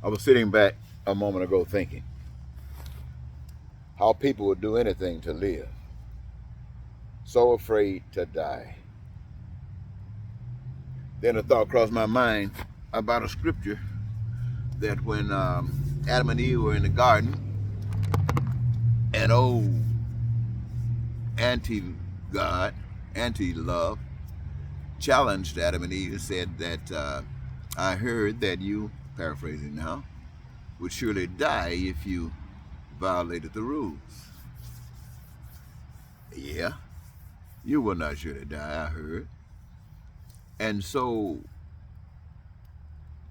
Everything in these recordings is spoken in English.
I was sitting back a moment ago thinking how people would do anything to live, so afraid to die. Then a thought crossed my mind about a scripture that when Adam and Eve were in the garden, an old anti God, anti love, challenged Adam and Eve and said that I heard that you, paraphrasing now, would surely die if you violated the rules. Yeah, you will not surely die, I heard. And so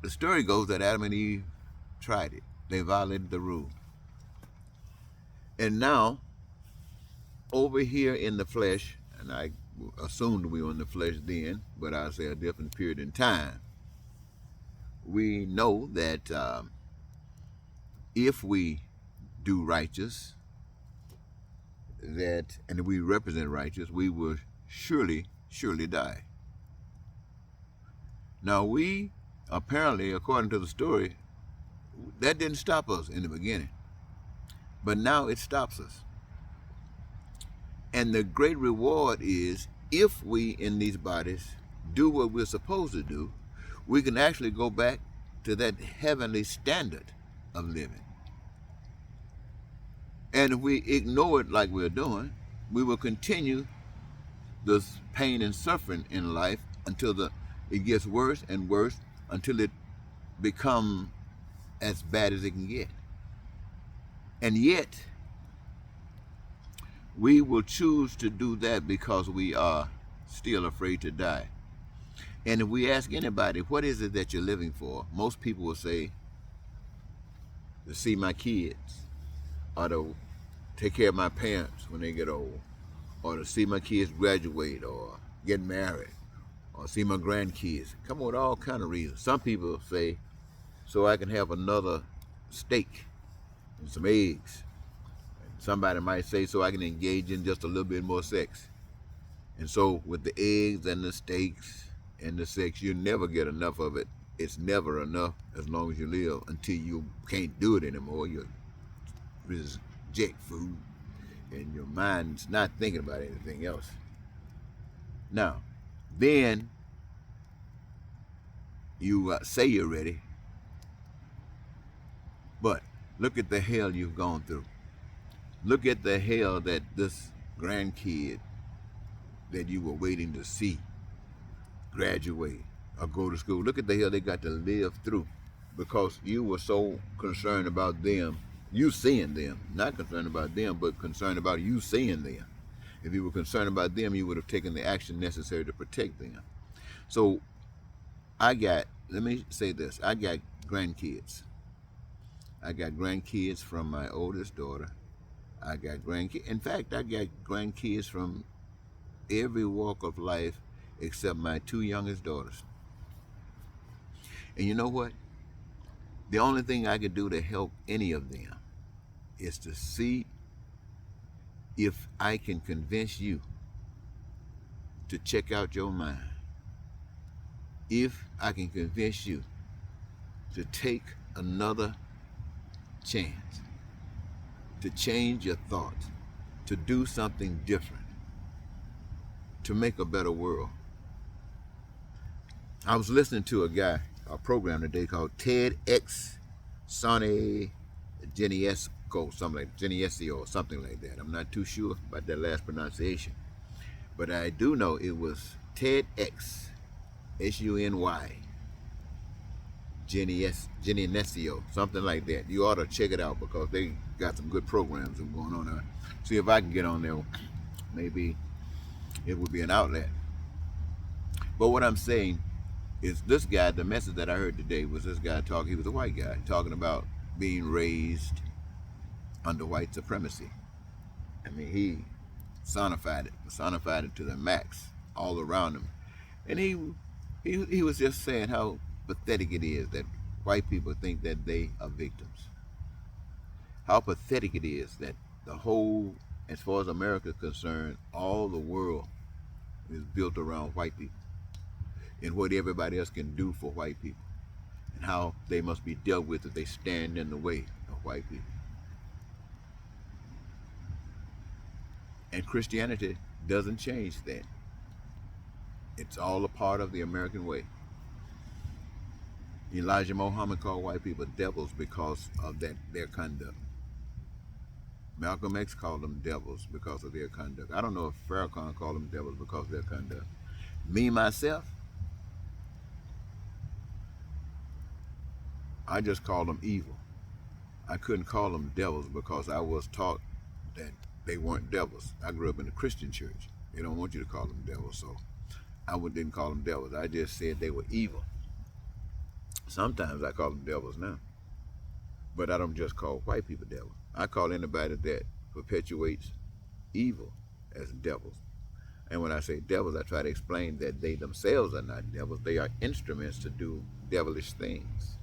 the story goes that Adam and Eve tried it. They violated the rule. And now, over here in the flesh, and I assumed we were in the flesh then, but I say a different period in time, we know that if we do righteous, that and we represent righteous, we will surely die. Now we apparently, according to the story, that didn't stop us in the beginning, but now it stops us. And the great reward is if we in these bodies do what we're supposed to do, we can actually go back to that heavenly standard of living. And if we ignore it like we're doing, we will continue this pain and suffering in life until it gets worse and worse until it becomes as bad as it can get. And yet, we will choose to do that because we are still afraid to die. And if we ask anybody, what is it that you're living for? Most people will say, to see my kids, or to take care of my parents when they get old, or to see my kids graduate, or get married, or see my grandkids. Come up with all kind of reasons. Some people say, so I can have another steak and some eggs. Somebody might say, so I can engage in just a little bit more sex. And so with the eggs and the steaks and the sex, you never get enough of it. It's never enough as long as you live until you can't do it anymore. You reject food and your mind's not thinking about anything else. Now, then you say you're ready, but look at the hell you've gone through. Look at the hell that this grandkid that you were waiting to see graduate or go to school. Look at the hell they got to live through because you were so concerned about them, you seeing them, not concerned about them, but concerned about you seeing them. If you were concerned about them, you would have taken the action necessary to protect them. So let me say this, I got grandkids. I got grandkids from my oldest daughter. I got grandkids. In fact, I got grandkids from every walk of life except my two youngest daughters. And you know what? The only thing I could do to help any of them is to see if I can convince you to check out your mind. If I can convince you to take another chance, to change your thoughts, to do something different, to make a better world. I was listening to a program today called TEDx Sonny Genesio, something like that. I'm not too sure about that last pronunciation. But I do know it was TEDx, SUNY, Genesio, something like that. You ought to check it out because they got some good programs going on there. See if I can get on there. Maybe it would be an outlet. But what I'm saying is this guy, the message that I heard today was this guy talking, he was a white guy, talking about being raised under white supremacy. I mean, he personified it to the max all around him. And he was just saying how pathetic it is that white people think that they are victims. How pathetic it is that the whole, as far as America is concerned, all the world is built around white people and what everybody else can do for white people. and how they must be dealt with if they stand in the way of white people. And Christianity doesn't change that. It's all a part of the American way. Elijah Muhammad called white people devils because of their conduct. Malcolm X called them devils because of their conduct. I don't know if Farrakhan called them devils because of their conduct. Me, myself, I just call them evil. I couldn't call them devils because I was taught that they weren't devils. I grew up in a Christian church. They don't want you to call them devils, so I didn't call them devils. I just said they were evil. Sometimes I call them devils now, but I don't just call white people devils. I call anybody that perpetuates evil as devils. And when I say devils, I try to explain that they themselves are not devils. They are instruments to do devilish things.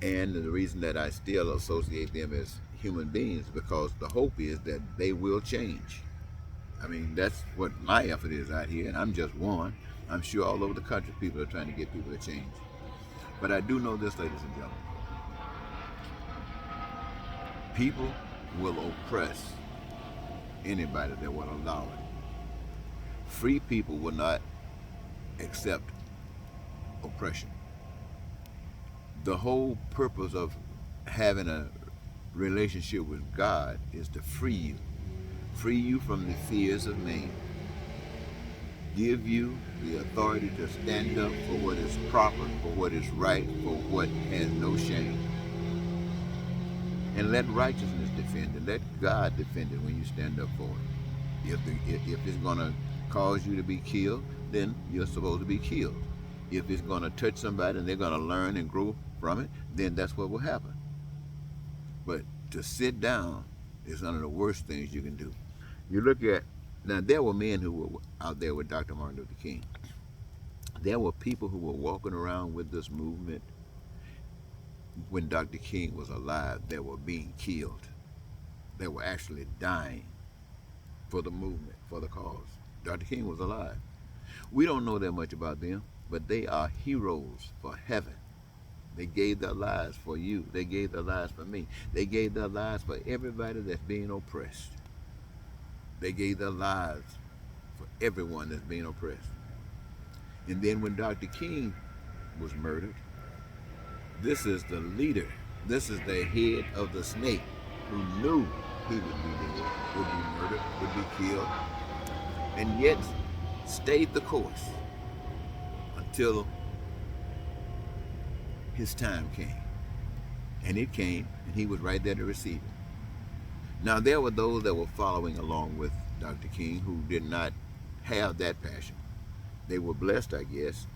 And the reason that I still associate them as human beings because the hope is that they will change. I mean, that's what my effort is out here, and I'm just one. I'm sure all over the country people are trying to get people to change. But I do know this, ladies and gentlemen. People will oppress anybody that will allow it. Free people will not accept oppression. The whole purpose of having a relationship with God is to free you from the fears of man, give you the authority to stand up for what is proper, for what is right, for what has no shame. And let righteousness defend it. Let God defend it when you stand up for it. If it's going to cause you to be killed, then you're supposed to be killed. If it's going to touch somebody and they're going to learn and grow from it, then that's what will happen. But to sit down is one of the worst things you can do. You look at, now there were men who were out there with Dr. Martin Luther King. There were people who were walking around with this movement when Dr. King was alive. They were being killed. They were actually dying for the movement, for the cause. Dr. King was alive. We don't know that much about them, but they are heroes for heaven. They gave their lives for you. They gave their lives for me. They gave their lives for everybody that's being oppressed. They gave their lives for everyone that's being oppressed. And then when Dr. King was murdered, this is the leader. This is the head of the snake who knew he would be dead, would be murdered, would be killed, and yet stayed the course until his time came. And it came, and he was right there to receive it. Now, there were those that were following along with Dr. King who did not have that passion. They were blessed, I guess.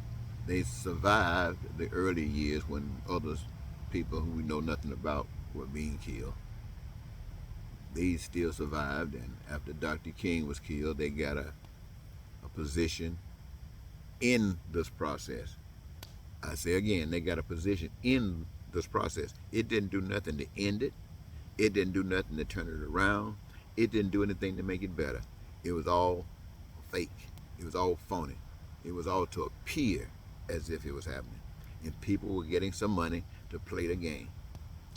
They survived the early years when other people who we know nothing about were being killed. They still survived, and after Dr. King was killed, they got a position in this process. I say again, they got a position in this process. It didn't do nothing to end it. It didn't do nothing to turn it around. It didn't do anything to make it better. It was all fake. It was all phony. It was all to appear as if it was happening. And people were getting some money to play the game.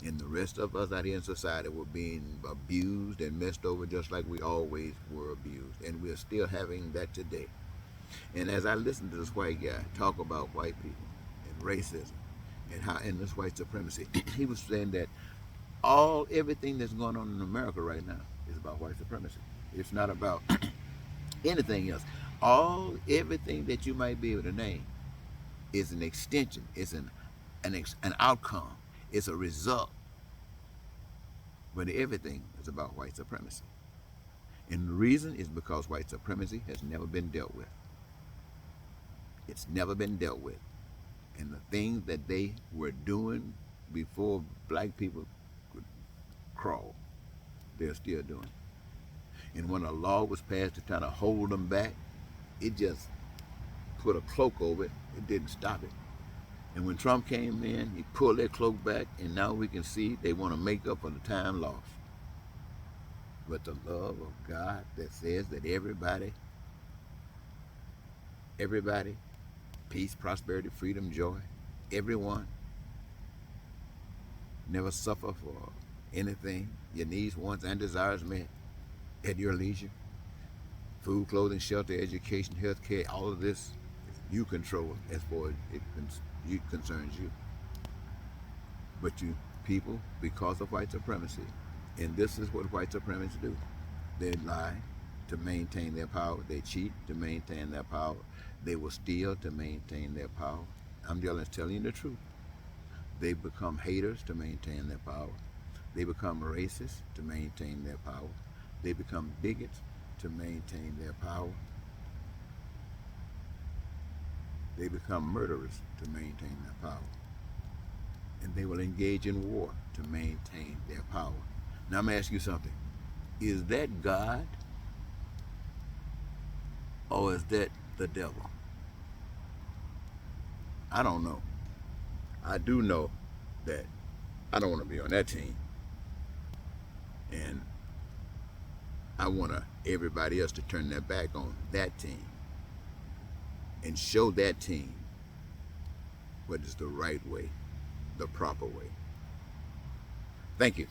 And the rest of us out here in society were being abused and messed over just like we always were abused. And we're still having that today. And as I listened to this white guy talk about white people and racism and this white supremacy, he was saying that everything that's going on in America right now is about white supremacy. It's not about anything else. Everything that you might be able to name is an extension, is an outcome, it's a result. But everything is about white supremacy. And the reason is because white supremacy has never been dealt with. It's never been dealt with. And the things that they were doing before black people could crawl, they're still doing. And when a law was passed to kind of hold them back, it just put a cloak over it. It didn't stop it. And when Trump came in, he pulled that cloak back, and now we can see they want to make up for the time lost. But the love of God that says that everybody, peace, prosperity, freedom, joy, everyone never suffer for anything. Your needs, wants, and desires met at your leisure. Food, clothing, shelter, education, health care, all of this you control as far as it concerns you. But you people, because of white supremacy, and this is what white supremacists do. They lie to maintain their power. They cheat to maintain their power. They will steal to maintain their power. I'm just telling you the truth. They become haters to maintain their power. They become racist to maintain their power. They become bigots to maintain their power. They become murderers to maintain their power. And they will engage in war to maintain their power. Now I'm going to ask you something. Is that God or is that the devil? I don't know. I do know that I don't want to be on that team. And I want everybody else to turn their back on that team and show that team what is the right way, the proper way. Thank you.